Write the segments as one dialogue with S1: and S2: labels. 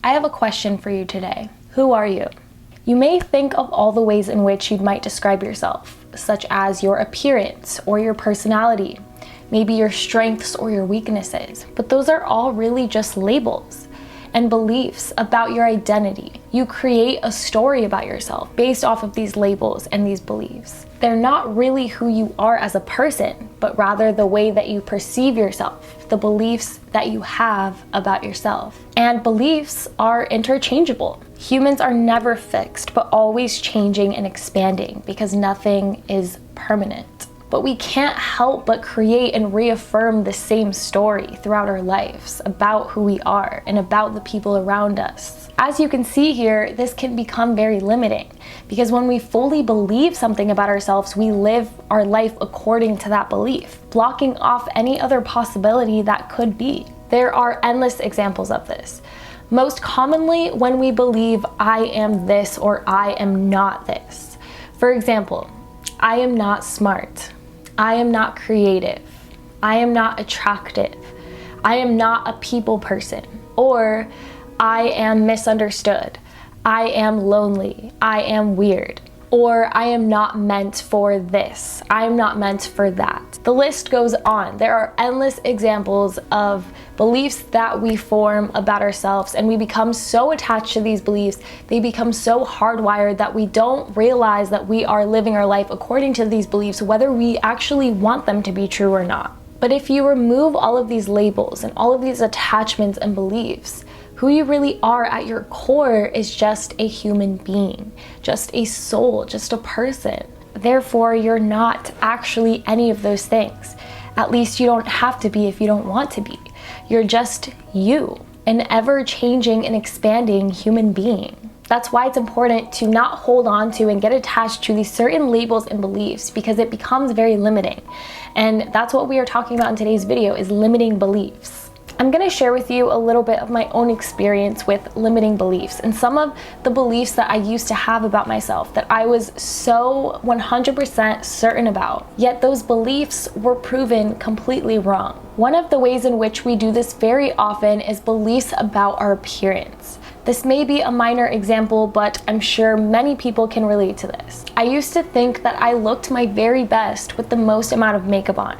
S1: I have a question for you today. Who are you? You may think of all the ways in which you might describe yourself, such as your appearance or your personality, maybe your strengths or your weaknesses, but those are all really just labels and beliefs about your identity. You create a story about yourself based off of these labels and these beliefs. They're not really who you are as a person, but rather the way that you perceive yourself, the beliefs that you have about yourself. And beliefs are interchangeable. Humans are never fixed, but always changing and expanding because nothing is permanent. But we can't help but create and reaffirm the same story throughout our lives about who we are and about the people around us. As you can see here, this can become very limiting because when we fully believe something about ourselves, we live our life according to that belief, blocking off any other possibility that could be. There are endless examples of this. Most commonly when we believe I am this or I am not this. For example, I am not smart. I am not creative. I am not attractive. I am not a people person. Or I am misunderstood. I am lonely. I am weird. Or I am not meant for this. I am not meant for that. The list goes on. There are endless examples of beliefs that we form about ourselves, and we become so attached to these beliefs, they become so hardwired that we don't realize that we are living our life according to these beliefs, whether we actually want them to be true or not. But if you remove all of these labels and all of these attachments and beliefs, who you really are at your core is just a human being, just a soul, just a person. Therefore, you're not actually any of those things. At least you don't have to be if you don't want to be. You're just you, an ever-changing and expanding human being. That's why it's important to not hold on to and get attached to these certain labels and beliefs because it becomes very limiting. And that's what we are talking about in today's video, is limiting beliefs. I'm going to share with you a little bit of my own experience with limiting beliefs and some of the beliefs that I used to have about myself that I was so 100% certain about. Yet those beliefs were proven completely wrong. One of the ways in which we do this very often is beliefs about our appearance. This may be a minor example, but I'm sure many people can relate to this. I used to think that I looked my very best with the most amount of makeup on,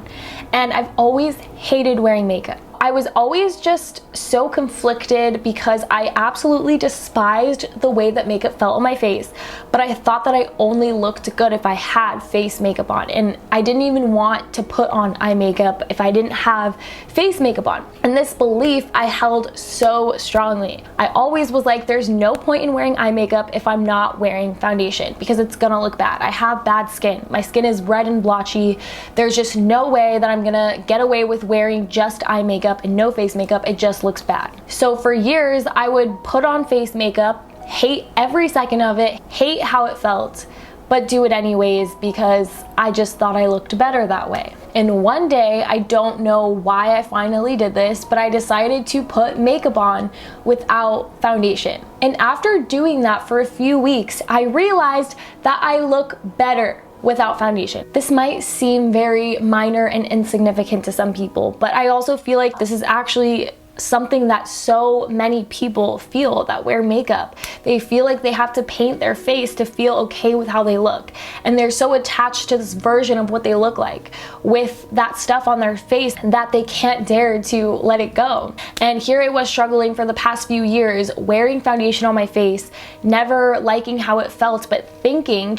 S1: and I've always hated wearing makeup. I was always just so conflicted because I absolutely despised the way that makeup felt on my face, but I thought that I only looked good if I had face makeup on, and I didn't even want to put on eye makeup if I didn't have face makeup on. And this belief I held so strongly. I always was like, there's no point in wearing eye makeup if I'm not wearing foundation because it's gonna look bad. I have bad skin. My skin is red and blotchy. There's just no way that I'm gonna get away with wearing just eye makeup and no face makeup. It just looks bad. So for years I would put on face makeup, hate every second of it, hate how it felt, but do it anyways because I just thought I looked better that way. And one day, I don't know why I finally did this, but I decided to put makeup on without foundation. And after doing that for a few weeks, I realized that I look better without foundation. This might seem very minor and insignificant to some people, but I also feel like this is actually something that so many people feel that wear makeup. They feel like they have to paint their face to feel okay with how they look. And they're so attached to this version of what they look like with that stuff on their face that they can't dare to let it go. And here I was struggling for the past few years, wearing foundation on my face, never liking how it felt, but thinking,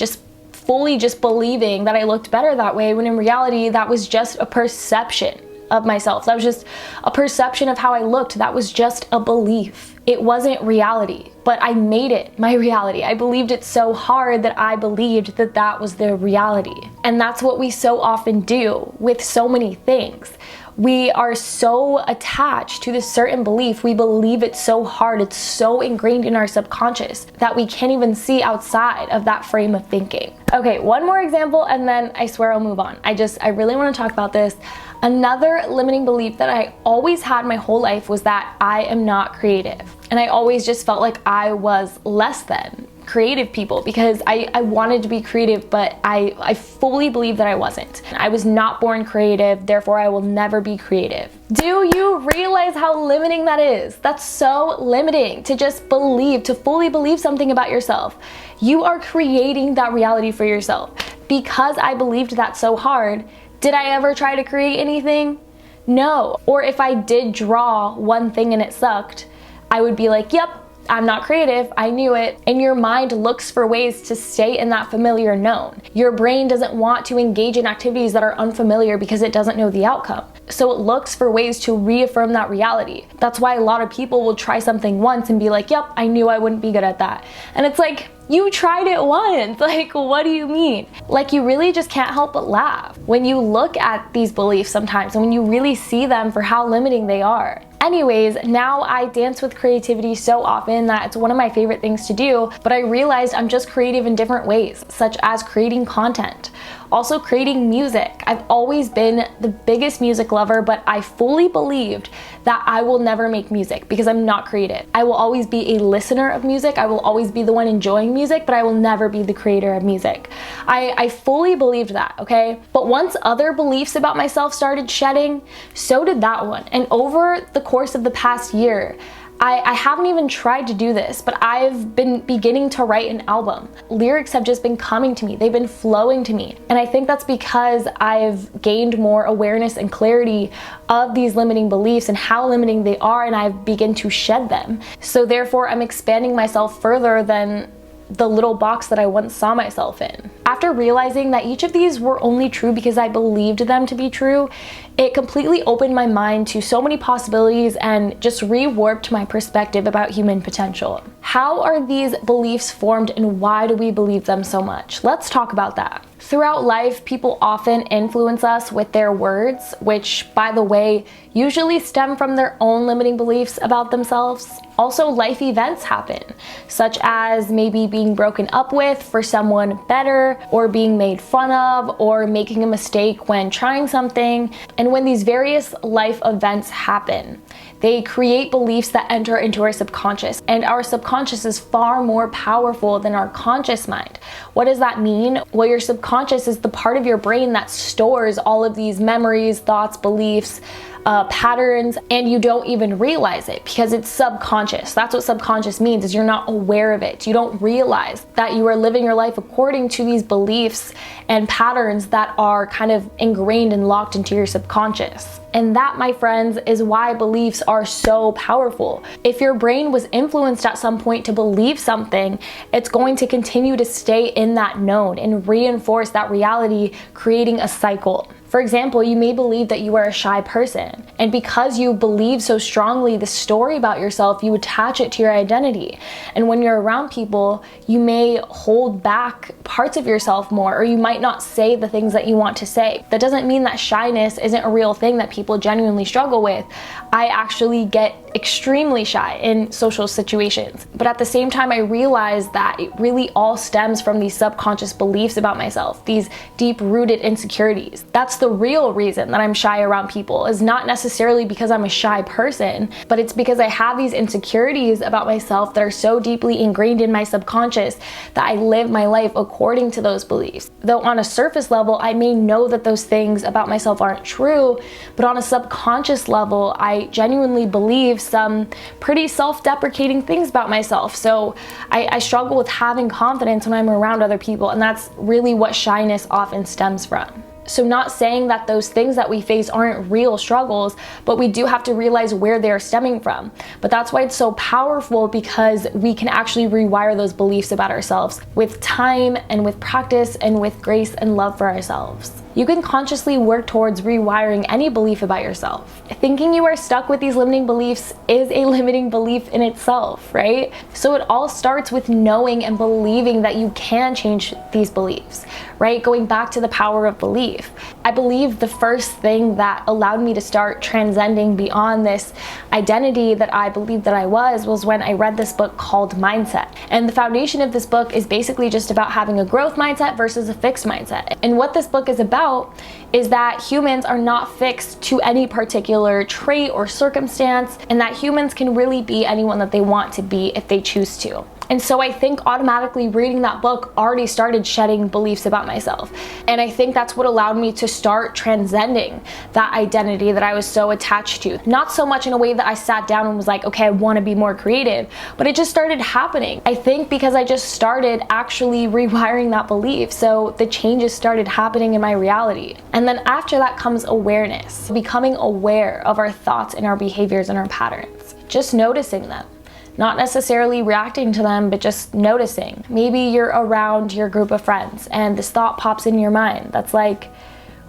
S1: fully believing that I looked better that way, when in reality that was just a perception of myself. That was just a perception of how I looked. That was just a belief. It wasn't reality, but I made it my reality. I believed it so hard that I believed that that was the reality. And that's what we so often do with so many things. We are so attached to this certain belief. We believe it so hard. It's so ingrained in our subconscious that we can't even see outside of that frame of thinking. Okay, one more example and then I swear I'll move on. I really want to talk about this. Another limiting belief that I always had my whole life was that I am not creative. And I always just felt like I was less than creative people because I wanted to be creative, but I fully believe that I wasn't. I was not born creative, therefore I will never be creative. Do you realize how limiting that is? That's so limiting to just believe, to fully believe something about yourself. You are creating that reality for yourself. Because I believed that so hard, did I ever try to create anything? No. Or if I did draw one thing and it sucked, I would be like, yep, I'm not creative, I knew it. And your mind looks for ways to stay in that familiar known. Your brain doesn't want to engage in activities that are unfamiliar because it doesn't know the outcome. So it looks for ways to reaffirm that reality. That's why a lot of people will try something once and be like, yep, I knew I wouldn't be good at that. And it's like, you tried it once. Like, what do you mean? Like, you really just can't help but laugh when you look at these beliefs sometimes and when you really see them for how limiting they are. Anyways, now I dance with creativity so often that it's one of my favorite things to do, but I realized I'm just creative in different ways, such as creating content. Also creating music. I've always been the biggest music lover, but I fully believed that I will never make music because I'm not creative. I will always be a listener of music. I will always be the one enjoying music, but I will never be the creator of music. I fully believed that, okay? But once other beliefs about myself started shedding, so did that one. And over the course of the past year, I haven't even tried to do this, but I've been beginning to write an album. Lyrics have just been coming to me. They've been flowing to me. And I think that's because I've gained more awareness and clarity of these limiting beliefs and how limiting they are, and I've begun to shed them. So therefore, I'm expanding myself further than the little box that I once saw myself in. After realizing that each of these were only true because I believed them to be true, it completely opened my mind to so many possibilities and just rewarped my perspective about human potential. How are these beliefs formed and why do we believe them so much? Let's talk about that. Throughout life, people often influence us with their words, which, by the way, usually stem from their own limiting beliefs about themselves. Also, life events happen, such as maybe being broken up with for someone better, or being made fun of, or making a mistake when trying something. And when these various life events happen, they create beliefs that enter into our subconscious, and our subconscious is far more powerful than our conscious mind. What does that mean? Well, your subconscious is the part of your brain that stores all of these memories, thoughts, beliefs, patterns, and you don't even realize it because it's subconscious. That's what subconscious means, is you're not aware of it. You don't realize that you are living your life according to these beliefs and patterns that are kind of ingrained and locked into your subconscious. And that, my friends, is why beliefs are so powerful. If your brain was influenced at some point to believe something, it's going to continue to stay in that known and reinforce that reality, creating a cycle. For example, you may believe that you are a shy person, and because you believe so strongly the story about yourself, you attach it to your identity. And when you're around people, you may hold back parts of yourself more, or you might not say the things that you want to say. That doesn't mean that shyness isn't a real thing that people genuinely struggle with. I actually get extremely shy in social situations. But at the same time, I realize that it really all stems from these subconscious beliefs about myself, these deep-rooted insecurities. That's the real reason that I'm shy around people, is not necessarily because I'm a shy person, but it's because I have these insecurities about myself that are so deeply ingrained in my subconscious that I live my life according to those beliefs. Though on a surface level, I may know that those things about myself aren't true, but on a subconscious level, I genuinely believe some pretty self-deprecating things about myself. So I struggle with having confidence when I'm around other people, and that's really what shyness often stems from. So not saying that those things that we face aren't real struggles, but we do have to realize where they're stemming from. But that's why it's so powerful, because we can actually rewire those beliefs about ourselves with time and with practice and with grace and love for ourselves. You can consciously work towards rewiring any belief about yourself. Thinking you are stuck with these limiting beliefs is a limiting belief in itself, right? So it all starts with knowing and believing that you can change these beliefs, right? Going back to the power of belief. I believe the first thing that allowed me to start transcending beyond this identity that I believed that I was when I read this book called Mindset. And the foundation of this book is basically just about having a growth mindset versus a fixed mindset. And what this book is about is that humans are not fixed to any particular trait or circumstance, and that humans can really be anyone that they want to be if they choose to. And so I think automatically reading that book already started shedding beliefs about myself. And I think that's what allowed me to start transcending that identity that I was so attached to. Not so much in a way that I sat down and was like, okay, I want to be more creative, but it just started happening. I think because I just started actually rewiring that belief. So the changes started happening in my reality. And then after that comes awareness, becoming aware of our thoughts and our behaviors and our patterns, just noticing them. Not necessarily reacting to them, but just noticing. Maybe you're around your group of friends and this thought pops in your mind that's like,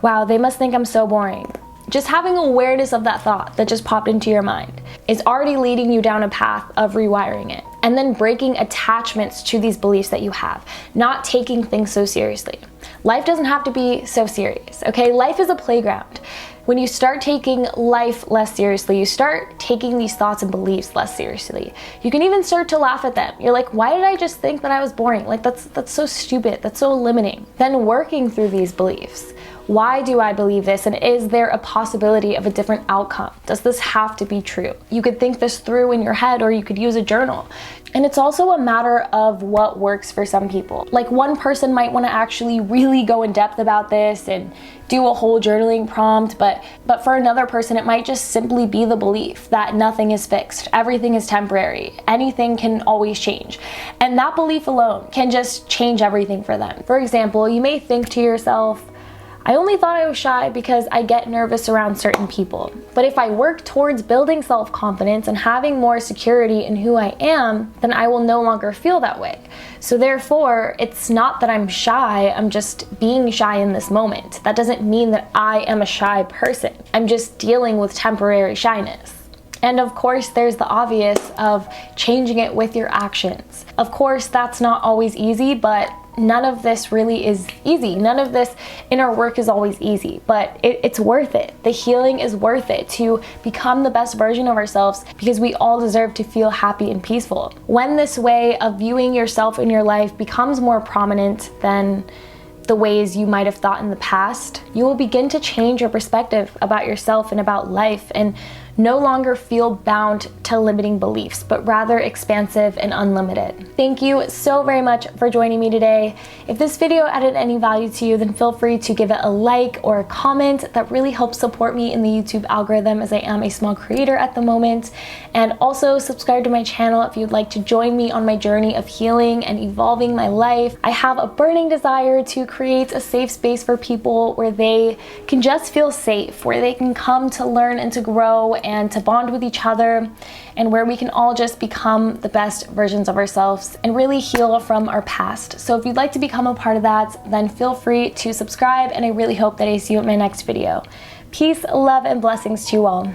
S1: wow, they must think I'm so boring. Just having awareness of that thought that just popped into your mind is already leading you down a path of rewiring it. And then breaking attachments to these beliefs that you have, not taking things so seriously. Life doesn't have to be so serious, okay? Life is a playground. When you start taking life less seriously, you start taking these thoughts and beliefs less seriously. You can even start to laugh at them. You're like, why did I just think that I was boring? Like, that's so stupid. That's so limiting. Then working through these beliefs. Why do I believe this? And is there a possibility of a different outcome? Does this have to be true? You could think this through in your head, or you could use a journal. And it's also a matter of what works for some people. Like, one person might want to actually really go in depth about this and do a whole journaling prompt, but for another person, it might just simply be the belief that nothing is fixed, everything is temporary, anything can always change. And that belief alone can just change everything for them. For example, you may think to yourself, I only thought I was shy because I get nervous around certain people. But if I work towards building self-confidence and having more security in who I am, then I will no longer feel that way. So therefore, it's not that I'm shy, I'm just being shy in this moment. That doesn't mean that I am a shy person. I'm just dealing with temporary shyness. And of course, there's the obvious of changing it with your actions. Of course, that's not always easy, but none of this really is easy. None of this inner work is always easy, but it's worth it. The healing is worth it to become the best version of ourselves, because we all deserve to feel happy and peaceful. When this way of viewing yourself in your life becomes more prominent than the ways you might have thought in the past, you will begin to change your perspective about yourself and about life, and no longer feel bound to limiting beliefs, but rather expansive and unlimited. Thank you so very much for joining me today. If this video added any value to you, then feel free to give it a like or a comment. That really helps support me in the YouTube algorithm, as I am a small creator at the moment. And also subscribe to my channel if you'd like to join me on my journey of healing and evolving my life. I have a burning desire to create a safe space for people where they can just feel safe, where they can come to learn and to grow and to bond with each other, and where we can all just become the best versions of ourselves and really heal from our past. So if you'd like to become a part of that, then feel free to subscribe, and I really hope that I see you in my next video. Peace, love, and blessings to you all.